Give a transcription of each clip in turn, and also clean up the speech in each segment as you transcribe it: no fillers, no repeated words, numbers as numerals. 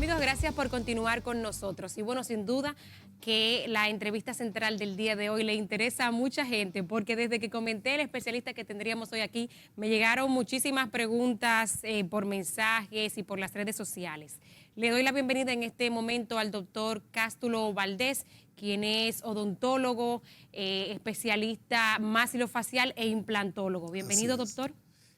Amigos, gracias por continuar con nosotros. Y bueno, sin duda que la entrevista central del día de hoy le interesa a mucha gente, porque desde que comenté el especialista que tendríamos hoy aquí, me llegaron muchísimas preguntas por mensajes y por las redes sociales. Le doy la bienvenida en este momento al doctor Cástulo Valdés, quien es odontólogo, especialista maxilofacial e implantólogo. Bienvenido, doctor.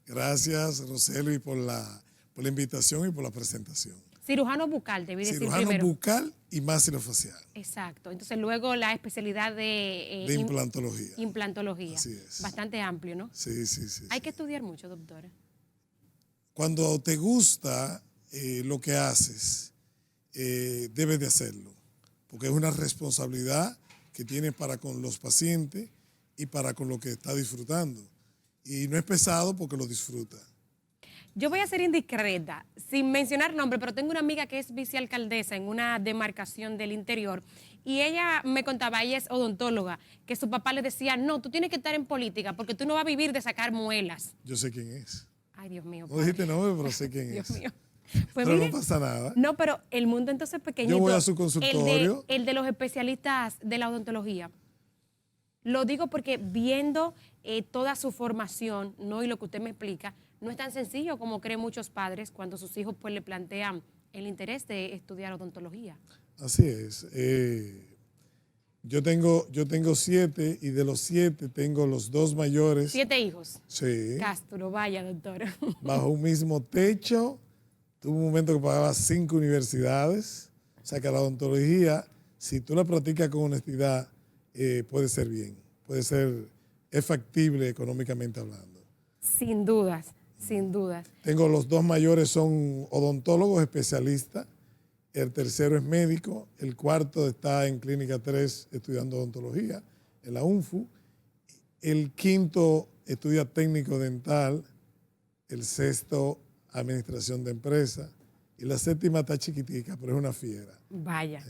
Gracias, Roseli, por la invitación y por la presentación. Cirujano bucal, debí decir primero. Cirujano bucal y maxilofacial. Exacto. Entonces, luego la especialidad de implantología. Implantología. Así es. Bastante amplio, ¿no? Sí. Hay que estudiar mucho, doctora. Cuando te gusta lo que haces, debes de hacerlo, porque es una responsabilidad que tienes para con los pacientes y para con lo que estás disfrutando. Y no es pesado porque lo disfruta. Yo voy a ser indiscreta, sin mencionar nombre, pero tengo una amiga que es vicealcaldesa en una demarcación del interior y ella me contaba, ella es odontóloga, que su papá le decía, no, tú tienes que estar en política porque tú no vas a vivir de sacar muelas. Yo sé quién es. Ay, Dios mío. No dijiste nombre, pero sé quién Dios es. mío. Pues pero mire, no pasa nada. No, pero el mundo entonces es pequeñito. Yo voy a su consultorio. El de los especialistas de la odontología. Lo digo porque viendo toda su formación, ¿no? Y lo que usted me explica, no es tan sencillo como creen muchos padres cuando sus hijos pues le plantean el interés de estudiar odontología. Así es. Yo tengo 7 y de los 7 tengo los 2 mayores. 7 hijos. Sí. Cástulo, vaya, doctora. Bajo un mismo techo. Tuve un momento que pagaba 5 universidades. O sea que la odontología, si tú la practicas con honestidad, puede ser bien. Es factible económicamente hablando. Sin dudas, sin dudas. Tengo los 2 mayores, son odontólogos especialistas. El tercero es médico. El cuarto está en Clínica 3 estudiando odontología en la UNFU. El quinto estudia técnico dental. El sexto, administración de empresas. Y la séptima está chiquitica, pero es una fiera. Vaya.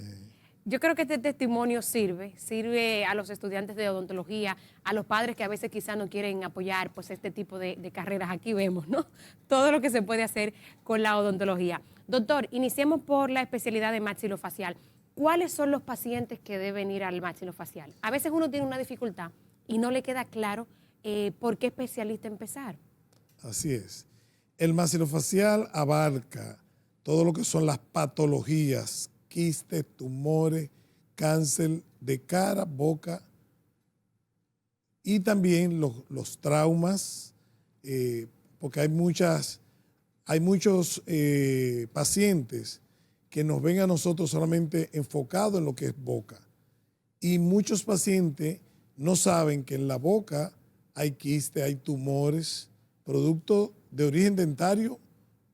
Yo creo que este testimonio sirve a los estudiantes de odontología, a los padres que a veces quizás no quieren apoyar pues este tipo de carreras. Aquí vemos, ¿no? Todo lo que se puede hacer con la odontología. Doctor, iniciemos por la especialidad de maxilofacial. ¿Cuáles son los pacientes que deben ir al maxilofacial? A veces uno tiene una dificultad y no le queda claro por qué especialista empezar. Así es. El maxilofacial abarca todo lo que son las patologías, quistes, tumores, cáncer de cara, boca y también los traumas, porque hay muchos pacientes que nos ven a nosotros solamente enfocados en lo que es boca. Y muchos pacientes no saben que en la boca hay quistes, hay tumores, producto de origen dentario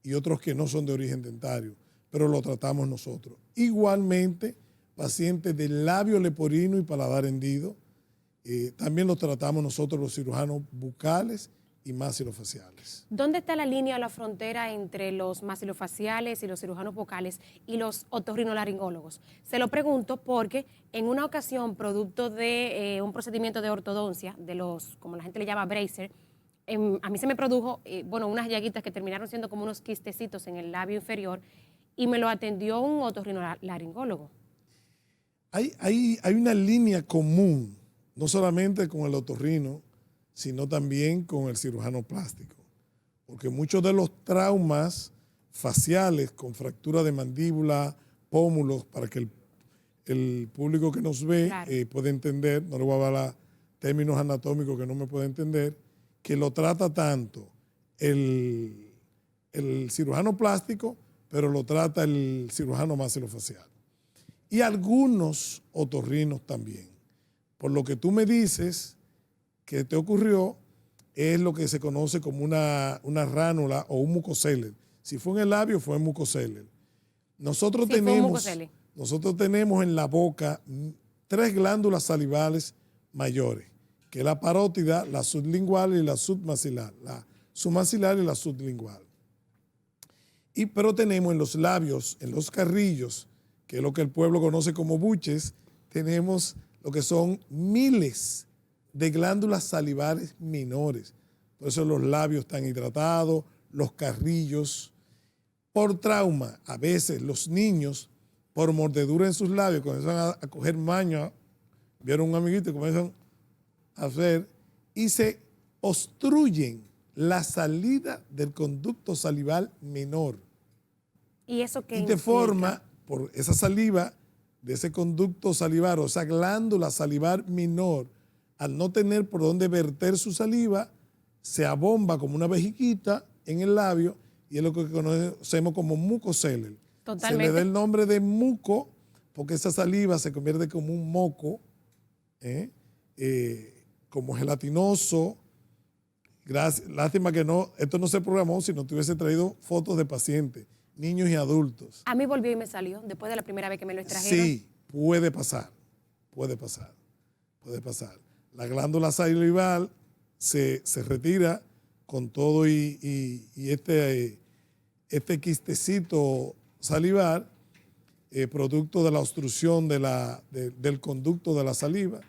y otros que no son de origen dentario, pero lo tratamos nosotros. Igualmente, pacientes de labio leporino y paladar hendido, también los tratamos nosotros los cirujanos bucales y maxilofaciales. ¿Dónde está la línea o la frontera entre los maxilofaciales y los cirujanos bucales y los otorrinolaringólogos? Se lo pregunto porque en una ocasión, producto de un procedimiento de ortodoncia, de los, como la gente le llama bracer, a mí se me produjo, unas llaguitas que terminaron siendo como unos quistecitos en el labio inferior y me lo atendió un otorrinolaringólogo. Hay una línea común, no solamente con el otorrino, sino también con el cirujano plástico, porque muchos de los traumas faciales con fractura de mandíbula, pómulos, para que el público que nos ve claro, pueda entender, no le voy a dar términos anatómicos que no me puede entender, que lo trata tanto el cirujano plástico, pero lo trata el cirujano maxilofacial. Y algunos otorrinos también. Por lo que tú me dices que te ocurrió, es lo que se conoce como una ránula o un mucocele. Si fue en el labio, fue en mucocele. Nosotros tenemos en la boca 3 glándulas salivales mayores, que es la parótida, la sublingual y la submaxilar. La submaxilar y la sublingual. Pero tenemos en los labios, en los carrillos, que es lo que el pueblo conoce como buches, tenemos lo que son miles de glándulas salivares menores. Por eso los labios están hidratados, los carrillos. Por trauma, a veces los niños, por mordedura en sus labios, comienzan a coger maña, vieron un amiguito y comienzan a hacer, y se obstruyen la salida del conducto salival menor. ¿Y eso qué Y te implica? forma, por esa saliva, de ese conducto salivar, o esa glándula salivar menor, al no tener por dónde verter su saliva, se abomba como una vejiquita en el labio, y es lo que conocemos como mucocele. Totalmente. Se le da el nombre de muco porque esa saliva se convierte como un moco, como gelatinoso. Lástima que esto no se programó si no te hubiese traído fotos de pacientes, niños y adultos. A mí volvió y me salió después de la primera vez que me lo extrajeron. Sí, puede pasar. La glándula salival se retira con todo y este quistecito salivar, producto de la obstrucción del conducto de la saliva,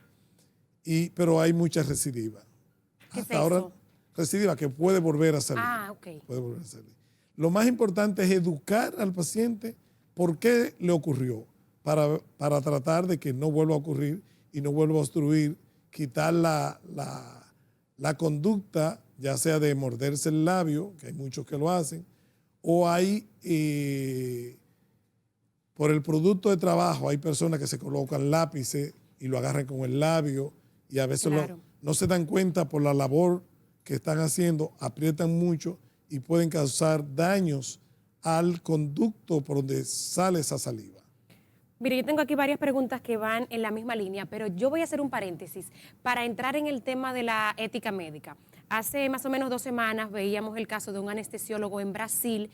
pero hay mucha recidiva. ¿Qué es Hasta ahora, eso? recidiva que puede volver a salir. Ok. Puede volver a salir. Lo más importante es educar al paciente por qué le ocurrió, para tratar de que no vuelva a ocurrir y no vuelva a obstruir, quitar la conducta, ya sea de morderse el labio, que hay muchos que lo hacen, o hay, por el producto de trabajo, hay personas que se colocan lápices y lo agarran con el labio y a veces Claro. no se dan cuenta por la labor que están haciendo, aprietan mucho y pueden causar daños al conducto por donde sale esa saliva. Mire, yo tengo aquí varias preguntas que van en la misma línea, pero yo voy a hacer un paréntesis para entrar en el tema de la ética médica. Hace más o menos 2 semanas veíamos el caso de un anestesiólogo en Brasil,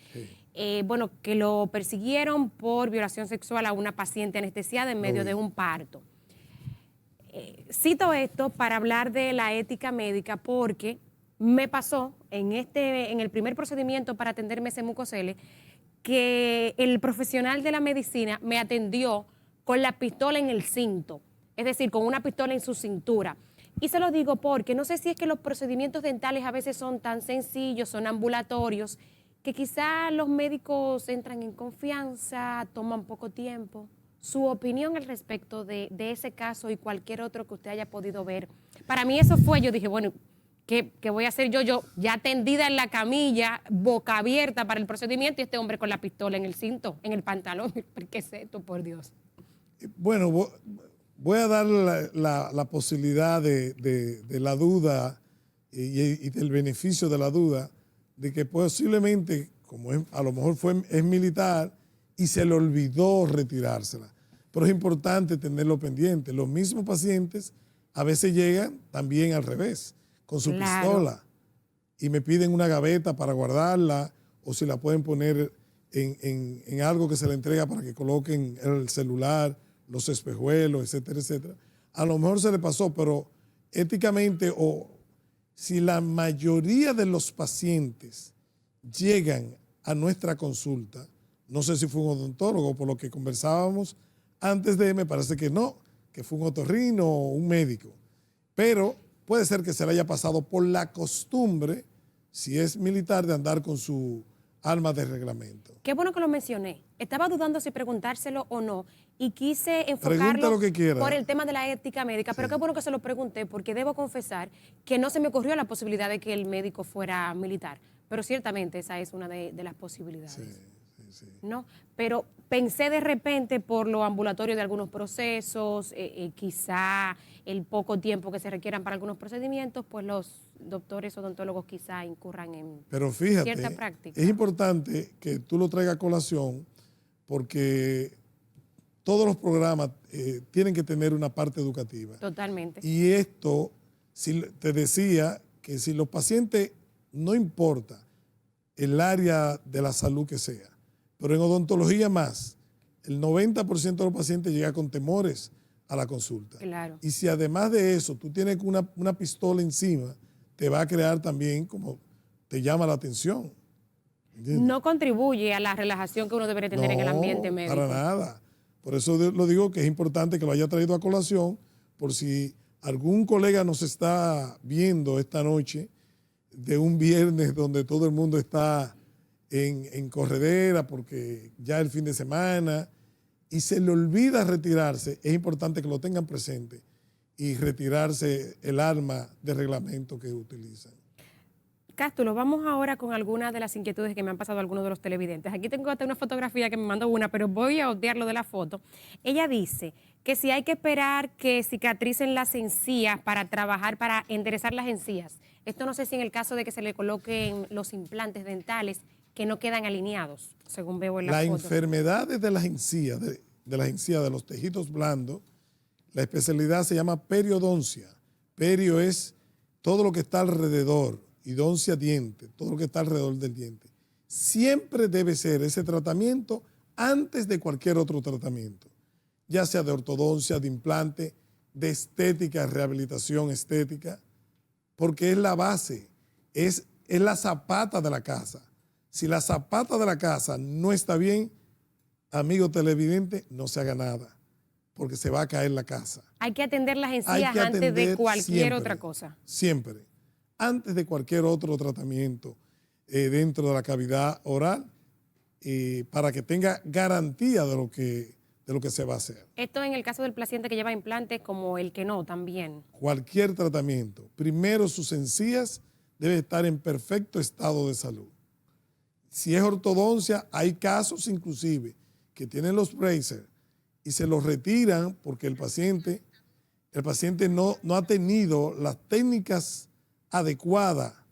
que lo persiguieron por violación sexual a una paciente anestesiada en medio de un parto. Cito esto para hablar de la ética médica porque me pasó en el primer procedimiento para atenderme ese mucocele que el profesional de la medicina me atendió con la pistola en el cinto, es decir, con una pistola en su cintura. Y se lo digo porque no sé si es que los procedimientos dentales a veces son tan sencillos, son ambulatorios, que quizá los médicos entran en confianza, toman poco tiempo. Su opinión al respecto de ese caso y cualquier otro que usted haya podido ver. Para mí eso fue, yo dije, bueno, ¿qué voy a hacer yo ya tendida en la camilla, boca abierta para el procedimiento y este hombre con la pistola en el cinto, en el pantalón? ¿Qué es esto, por Dios? Bueno, voy a dar la posibilidad de la duda y del beneficio de la duda de que posiblemente, como a lo mejor es militar y se le olvidó retirársela. Pero es importante tenerlo pendiente. Los mismos pacientes a veces llegan también al revés, con su pistola, y me piden una gaveta para guardarla o si la pueden poner en algo que se le entrega para que coloquen el celular, los espejuelos, etcétera, etcétera. A lo mejor se le pasó, pero éticamente, o si la mayoría de los pacientes llegan a nuestra consulta, no sé si fue un odontólogo, por lo que conversábamos antes me parece que no, que fue un otorrino o un médico, pero puede ser que se le haya pasado por la costumbre, si es militar, de andar con su arma de reglamento. Qué bueno que lo mencioné. Estaba dudando si preguntárselo o no y quise Pregunta enfocarlo lo que quiera. por el tema de la ética médica, pero Sí. qué bueno que se lo pregunté porque debo confesar que no se me ocurrió la posibilidad de que el médico fuera militar, pero ciertamente esa es una de las posibilidades. Sí. ¿No? Pero pensé de repente por lo ambulatorio de algunos procesos, quizá el poco tiempo que se requieran para algunos procedimientos, pues los doctores odontólogos quizá incurran en Pero fíjate, cierta práctica. es importante que tú lo traigas a colación porque todos los programas tienen que tener una parte educativa. Totalmente. Y esto, te decía que si los pacientes, no importa el área de la salud que sea, pero en odontología más, el 90% de los pacientes llega con temores a la consulta. Claro. Y si además de eso tú tienes una pistola encima, te va a crear también como te llama la atención. ¿Entiendes? No contribuye a la relajación que uno debería tener en el ambiente médico. Para nada. Por eso lo digo que es importante que lo haya traído a colación, por si algún colega nos está viendo esta noche de un viernes donde todo el mundo está en corredera porque ya es el fin de semana y se le olvida retirarse, es importante que lo tengan presente y retirarse el arma de reglamento que utilizan. Cástulo, vamos ahora con algunas de las inquietudes que me han pasado algunos de los televidentes. Aquí tengo hasta una fotografía que me mandó una, pero voy a obviar lo de la foto. Ella dice que si hay que esperar que cicatricen las encías para trabajar, para enderezar las encías. Esto no sé si en el caso de que se le coloquen los implantes dentales que no quedan alineados, según veo en la foto. Las enfermedades de las encías, de los tejidos blandos, la especialidad se llama periodoncia. Perio es todo lo que está alrededor, y doncia diente, todo lo que está alrededor del diente. Siempre debe ser ese tratamiento antes de cualquier otro tratamiento, ya sea de ortodoncia, de implante, de estética, rehabilitación estética, porque es la base, es la zapata de la casa. Si la zapata de la casa no está bien, amigo televidente, no se haga nada, porque se va a caer la casa. Hay que atender las encías antes de cualquier otra cosa. Siempre. Antes de cualquier otro tratamiento dentro de la cavidad oral para que tenga garantía de lo que se va a hacer. Esto en el caso del paciente que lleva implantes como el que no también. Cualquier tratamiento. Primero sus encías deben estar en perfecto estado de salud. Si es ortodoncia, hay casos inclusive que tienen los bracers y se los retiran porque el paciente no ha tenido las técnicas adecuada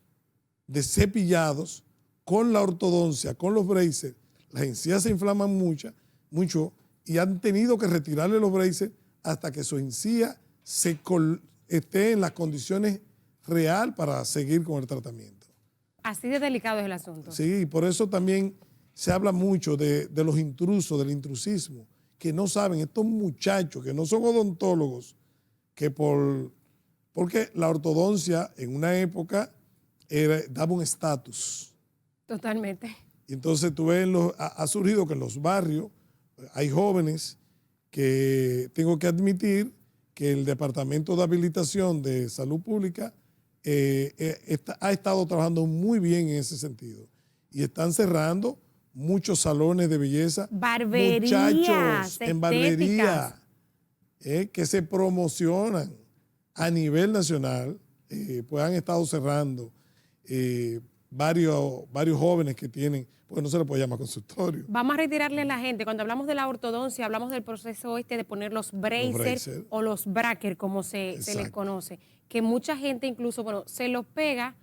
de cepillados con la ortodoncia, con los braces, las encías se inflaman mucho y han tenido que retirarle los braces hasta que su encía esté en las condiciones real para seguir con el tratamiento. Así de delicado es el asunto. Sí, por eso también se habla mucho de los intrusos, del intrusismo, que no saben, estos muchachos que no son odontólogos, que porque la ortodoncia en una época daba un estatus. Totalmente. Y entonces tú ves, ha surgido que en los barrios hay jóvenes que tengo que admitir que el Departamento de Habilitación de Salud Pública ha estado trabajando muy bien en ese sentido. Y están cerrando muchos salones de belleza. Barberías, muchachos en barbería que se promocionan a nivel nacional, pues han estado cerrando varios jóvenes que tienen, pues no se le puede llamar consultorio. Vamos a retirarle a la gente, cuando hablamos de la ortodoncia, hablamos del proceso de poner los bracers o los brackers, como se les conoce, que mucha gente incluso, se los pega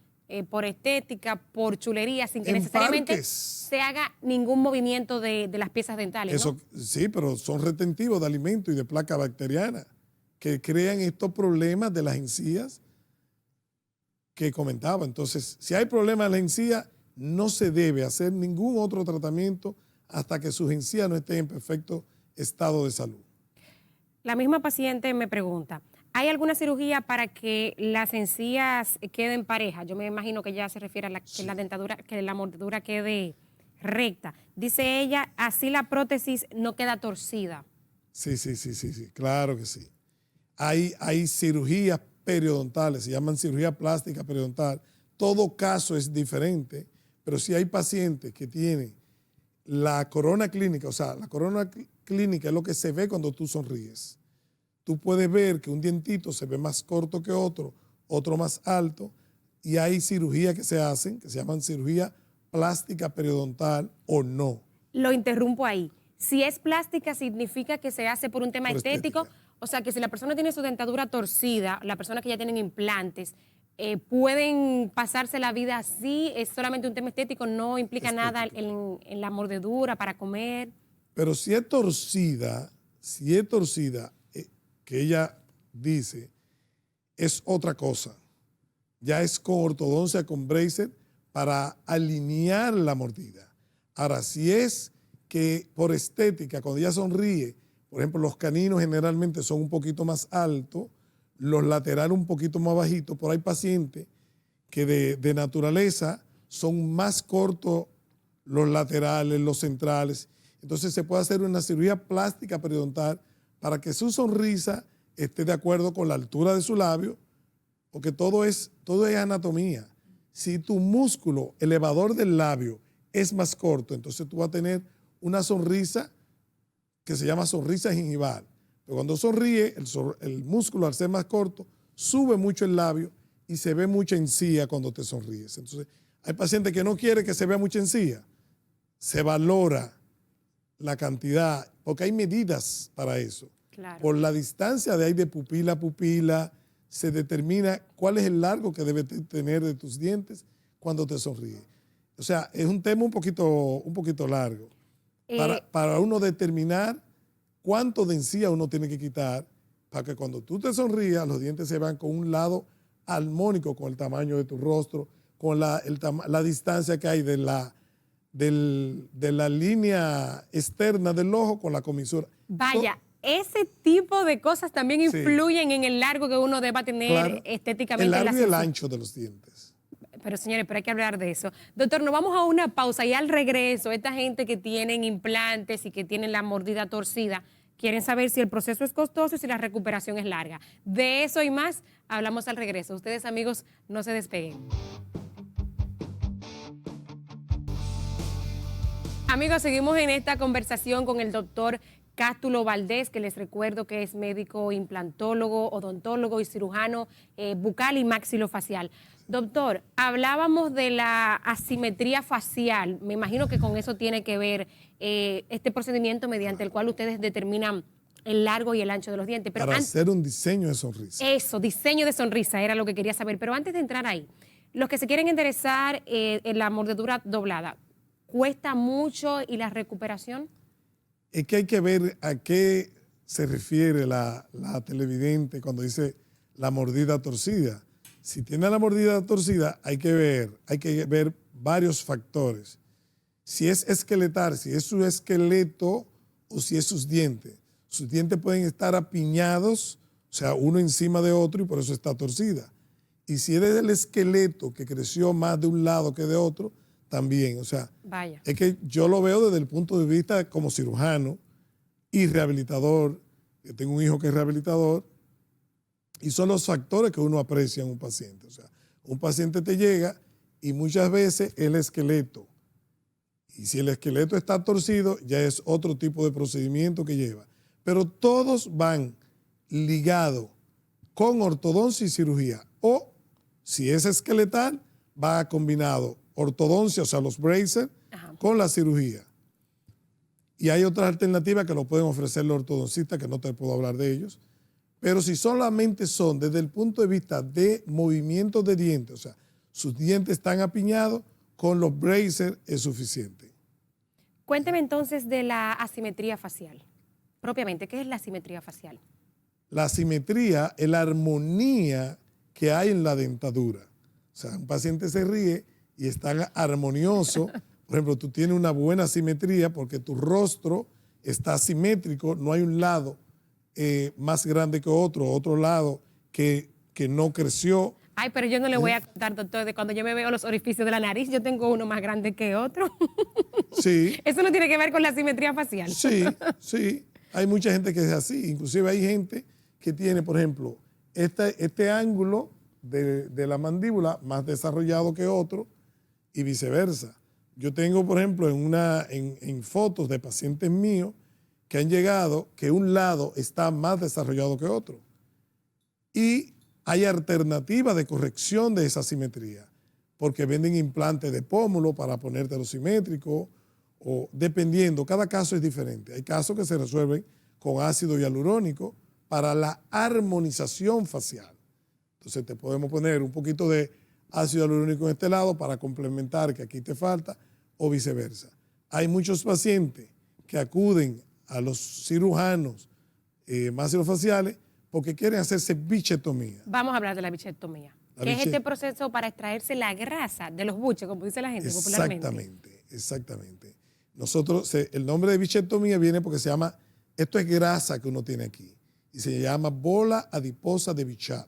por estética, por chulería, sin que necesariamente se haga ningún movimiento de las piezas dentales. Eso, ¿no? Sí, pero son retentivos de alimento y de placa bacteriana, que crean estos problemas de las encías que comentaba. Entonces, si hay problemas en la encía, no se debe hacer ningún otro tratamiento hasta que sus encías no estén en perfecto estado de salud. La misma paciente me pregunta, ¿hay alguna cirugía para que las encías queden parejas? Yo me imagino que ya se refiere a que la dentadura, que la mordedura quede recta. Dice ella, así la prótesis no queda torcida. Sí, claro que sí. Hay cirugías periodontales, se llaman cirugía plástica periodontal. Todo caso es diferente, pero si hay pacientes que tienen la corona clínica, o sea, la corona clínica es lo que se ve cuando tú sonríes. Tú puedes ver que un dientito se ve más corto que otro más alto, y hay cirugías que se hacen, que se llaman cirugía plástica periodontal o no. Lo interrumpo ahí. Si es plástica, significa que se hace por un tema estético. O sea, que si la persona tiene su dentadura torcida, la persona que ya tienen implantes, pueden pasarse la vida así, es solamente un tema estético, no implica nada en la mordedura para comer. Pero si es torcida, que ella dice, es otra cosa. Ya es con ortodoncia, con bracer, para alinear la mordida. Ahora, si es que por estética, cuando ella sonríe, por ejemplo, los caninos generalmente son un poquito más altos, los laterales un poquito más bajitos, pero hay pacientes que de naturaleza son más cortos los laterales, los centrales. Entonces se puede hacer una cirugía plástica periodontal para que su sonrisa esté de acuerdo con la altura de su labio, porque todo es anatomía. Si tu músculo elevador del labio es más corto. Entonces tú vas a tener una sonrisa que se llama sonrisa gingival. Pero cuando sonríe, el músculo al ser más corto, sube mucho el labio y se ve mucha encía cuando te sonríes. Entonces, hay pacientes que no quieren que se vea mucha encía. Se valora la cantidad, porque hay medidas para eso. Claro. Por la distancia de ahí de pupila a pupila, se determina cuál es el largo que debes tener de tus dientes cuando te sonríes. O sea, es un tema un poquito largo. Para uno determinar cuánto de encía uno tiene que quitar para que cuando tú te sonrías, los dientes se vean con un lado armónico con el tamaño de tu rostro, con la distancia que hay de la línea externa del ojo con la comisura. Vaya, ese tipo de cosas también influyen en el largo que uno deba tener, claro, estéticamente. El largo y el ancho de los dientes. Pero señores, pero hay que hablar de eso. Doctor, nos vamos a una pausa y al regreso, esta gente que tienen implantes y que tienen la mordida torcida, quieren saber si el proceso es costoso y si la recuperación es larga. De eso y más hablamos al regreso. Ustedes, amigos, no se despeguen. Amigos, seguimos en esta conversación con el doctor Cástulo Valdés, que les recuerdo que es médico implantólogo, odontólogo y cirujano bucal y maxilofacial. Doctor, hablábamos de la asimetría facial. Me imagino que con eso tiene que ver este procedimiento mediante el cual ustedes determinan el largo y el ancho de los dientes. Pero para hacer un diseño de sonrisa. Eso, diseño de sonrisa era lo que quería saber. Pero antes de entrar ahí, los que se quieren interesar en la mordedura doblada, ¿cuesta mucho y la recuperación? Es que hay que ver a qué se refiere la televidente cuando dice la mordida torcida. Si tiene la mordida torcida, hay que ver varios factores. Si es esqueletal, si es su esqueleto o si es sus dientes. Sus dientes pueden estar apiñados, o sea, uno encima de otro y por eso está torcida. Y si es el esqueleto que creció más de un lado que de otro, también. O sea, vaya, es que yo lo veo desde el punto de vista como cirujano y rehabilitador. Yo tengo un hijo que es rehabilitador. Y son los factores que uno aprecia en un paciente. O sea, un paciente te llega y muchas veces el esqueleto. Y si el esqueleto está torcido, ya es otro tipo de procedimiento que lleva. Pero todos van ligados con ortodoncia y cirugía. O si es esqueletal, va combinado ortodoncia, o sea, los braces, con la cirugía. Y hay otras alternativas que lo pueden ofrecer los ortodoncistas, que no te puedo hablar de ellos. Pero si solamente son desde el punto de vista de movimiento de dientes, o sea, sus dientes están apiñados, con los braces es suficiente. Cuénteme entonces de la asimetría facial. Propiamente, ¿qué es la asimetría facial? La asimetría es la armonía que hay en la dentadura. O sea, un paciente se ríe y está armonioso. Por ejemplo, tú tienes una buena asimetría porque tu rostro está asimétrico, no hay un lado más grande que otro lado que no creció. Ay, pero yo no le voy a contar, doctor, de cuando yo me veo los orificios de la nariz, yo tengo uno más grande que otro. Sí. Eso no tiene que ver con la asimetría facial. Sí, sí. Hay mucha gente que es así. Inclusive hay gente que tiene, por ejemplo, este ángulo de la mandíbula más desarrollado que otro y viceversa. Yo tengo, por ejemplo, en fotos de pacientes míos que han llegado que un lado está más desarrollado que otro. Y hay alternativas de corrección de esa asimetría, porque venden implantes de pómulo para ponértelo simétrico, o dependiendo, cada caso es diferente. Hay casos que se resuelven con ácido hialurónico para la armonización facial. Entonces te podemos poner un poquito de ácido hialurónico en este lado para complementar que aquí te falta, o viceversa. Hay muchos pacientes que acuden a los cirujanos maxilofaciales porque quieren hacerse bichectomía. Vamos a hablar de la bichectomía. ¿Qué es este proceso para extraerse la grasa de los buches, como dice la gente popularmente? Exactamente. Nosotros, el nombre de bichectomía viene porque se llama, esto es grasa que uno tiene aquí, y se llama bola adiposa de Bichat.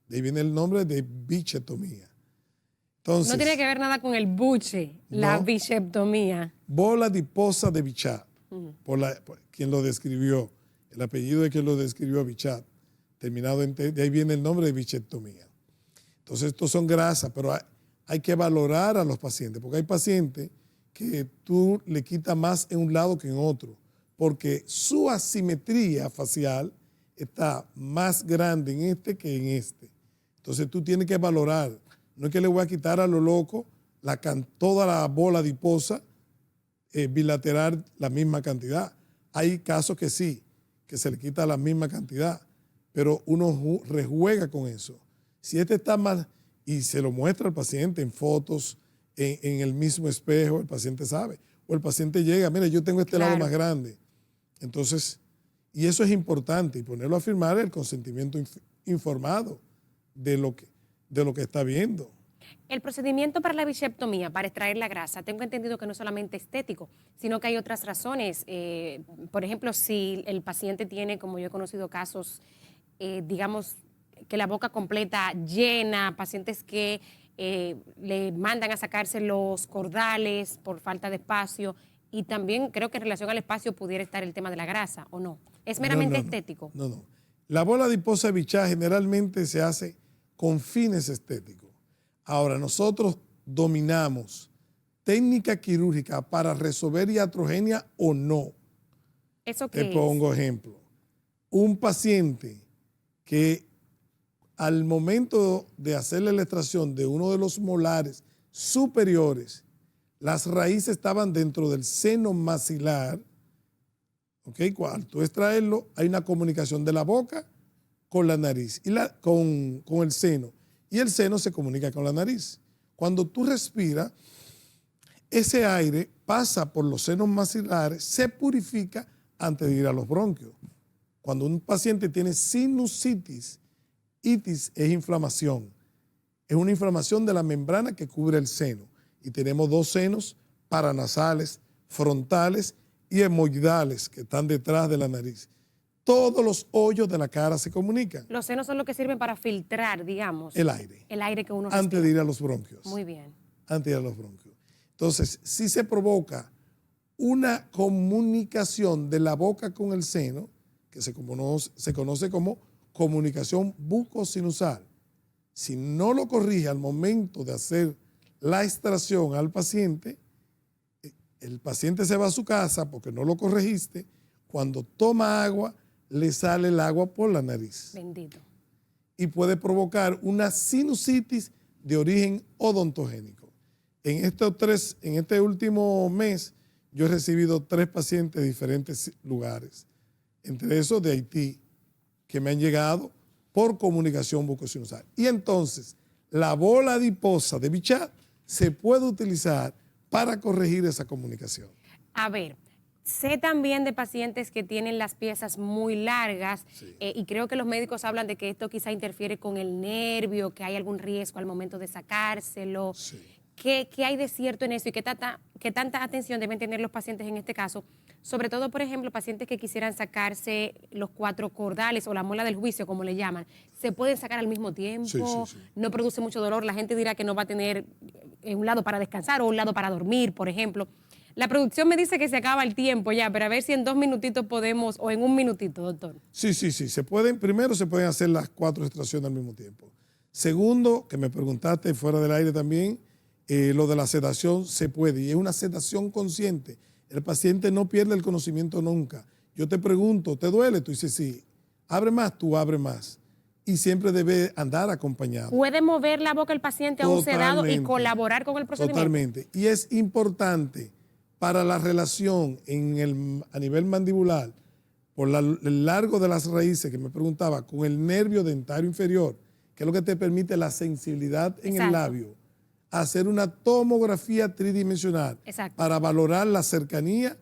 De ahí viene el nombre de bichectomía. Entonces, no tiene que ver nada con el buche, la bichectomía. Bola adiposa de Bichat, por quien lo describió, el apellido de quien lo describió, Bichat, terminado en T, de ahí viene el nombre de bichectomía. Entonces, estos son grasas, pero hay que valorar a los pacientes, porque hay pacientes que tú le quitas más en un lado que en otro, porque su asimetría facial está más grande en este que en este. Entonces tú tienes que valorar, no es que le voy a quitar a lo loco toda la bola adiposa bilateral la misma cantidad. Hay casos que sí, que se le quita la misma cantidad, pero uno rejuega con eso. Si este está mal y se lo muestra al paciente en fotos, en el mismo espejo, el paciente sabe. O el paciente llega, mira, yo tengo este lado más grande. Entonces, y eso es importante, y ponerlo a firmar el consentimiento informado de lo que está viendo. El procedimiento para la bichectomía, para extraer la grasa, tengo entendido que no es solamente estético, sino que hay otras razones. Por ejemplo, si el paciente tiene, como yo he conocido casos, digamos, que la boca completa llena, pacientes que le mandan a sacarse los cordales por falta de espacio, y también creo que en relación al espacio pudiera estar el tema de la grasa, ¿o no? ¿Es meramente estético? No. La bola adiposa de Bichat generalmente se hace con fines estéticos. Ahora, nosotros dominamos técnica quirúrgica para resolver iatrogenia o no. ¿Eso qué es? Te pongo ejemplo. Un paciente que al momento de hacerle la extracción de uno de los molares superiores, las raíces estaban dentro del seno maxilar, ¿ok? Cuando tú extraerlo, hay una comunicación de la boca con la nariz, y con el seno, y el seno se comunica con la nariz. Cuando tú respiras, ese aire pasa por los senos maxilares, se purifica antes de ir a los bronquios. Cuando un paciente tiene sinusitis, itis es inflamación. Es una inflamación de la membrana que cubre el seno. Y tenemos dos senos paranasales, frontales y hemoidales que están detrás de la nariz. Todos los hoyos de la cara se comunican. Los senos son los que sirven para filtrar, digamos. El aire. El aire que uno respira. Antes de ir a los bronquios. Muy bien. Antes de ir a los bronquios. Entonces, si se provoca una comunicación de la boca con el seno, que se conoce como comunicación bucosinusal. Si no lo corrige al momento de hacer la extracción al paciente, el paciente se va a su casa porque no lo corregiste. Cuando toma agua, le sale el agua por la nariz. Bendito. Y puede provocar una sinusitis de origen odontogénico. En este último mes, yo he recibido 3 pacientes de diferentes lugares, entre esos de Haití, que me han llegado por comunicación bucosinusal. Y entonces, la bola adiposa de Bichat se puede utilizar para corregir esa comunicación. A ver, sé también de pacientes que tienen las piezas muy largas, Sí. Y creo que los médicos hablan de que esto quizá interfiere con el nervio, que hay algún riesgo al momento de sacárselo. Sí. ¿Qué hay de cierto en eso y qué tanta atención deben tener los pacientes en este caso? Sobre todo, por ejemplo, pacientes que quisieran sacarse los 4 cordales o la muela del juicio, como le llaman. ¿Se pueden sacar al mismo tiempo? Sí. No produce mucho dolor. La gente dirá que no va a tener un lado para descansar o un lado para dormir, por ejemplo. La producción me dice que se acaba el tiempo ya, pero a ver si en 2 minutitos podemos, o en 1 minutito, doctor. Sí. Primero se pueden hacer las 4 extracciones al mismo tiempo. Segundo, que me preguntaste fuera del aire también, lo de la sedación se puede, y es una sedación consciente. El paciente no pierde el conocimiento nunca. Yo te pregunto, ¿te duele? Tú dices sí. ¿Abre más? Tú abres más. Y siempre debe andar acompañado. ¿Puede mover la boca el paciente a un sedado y colaborar con el procedimiento? Totalmente. Y es importante para la relación a nivel mandibular, por el largo de las raíces que me preguntaba, con el nervio dentario inferior, que es lo que te permite la sensibilidad en el labio, hacer una tomografía tridimensional. Exacto. Para valorar la cercanía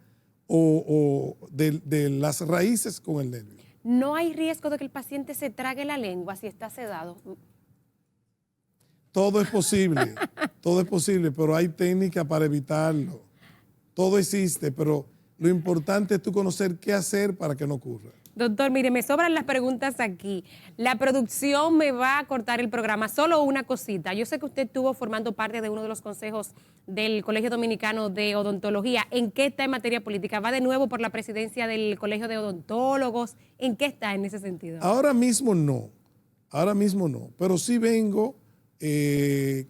de las raíces con el nervio. ¿No hay riesgo de que el paciente se trague la lengua si está sedado? Todo es posible, pero hay técnicas para evitarlo. Todo existe, pero lo importante es tú conocer qué hacer para que no ocurra. Doctor, mire, me sobran las preguntas aquí. La producción me va a cortar el programa. Solo una cosita. Yo sé que usted estuvo formando parte de uno de los consejos del Colegio Dominicano de Odontología. ¿En qué está en materia política? ¿Va de nuevo por la presidencia del Colegio de Odontólogos? ¿En qué está en ese sentido? Ahora mismo no, pero sí vengo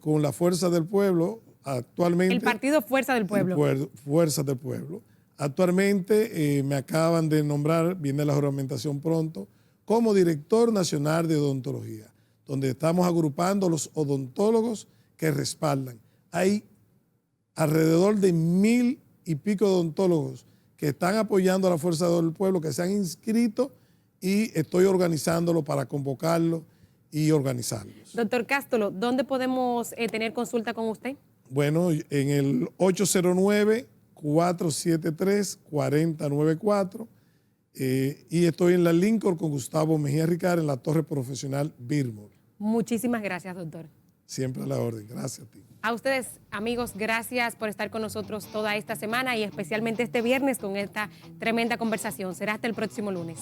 con la fuerza del pueblo, actualmente... El Partido Fuerza del Pueblo. Fuerza del Pueblo. Actualmente me acaban de nombrar, viene la juramentación pronto, como director nacional de odontología, donde estamos agrupando los odontólogos que respaldan. Hay alrededor de 1,000 y pico de odontólogos que están apoyando a la Fuerza del Pueblo, que se han inscrito y estoy organizándolo para convocarlos y organizarlos. Doctor Castolo, ¿dónde podemos tener consulta con usted? Bueno, en el 809-473-4094 y estoy en la Lincoln con Gustavo Mejía Ricard en la Torre Profesional Birmore. Muchísimas gracias, doctor. Siempre a la orden. Gracias a ti. A ustedes, amigos, gracias por estar con nosotros toda esta semana y especialmente este viernes con esta tremenda conversación. Será hasta el próximo lunes.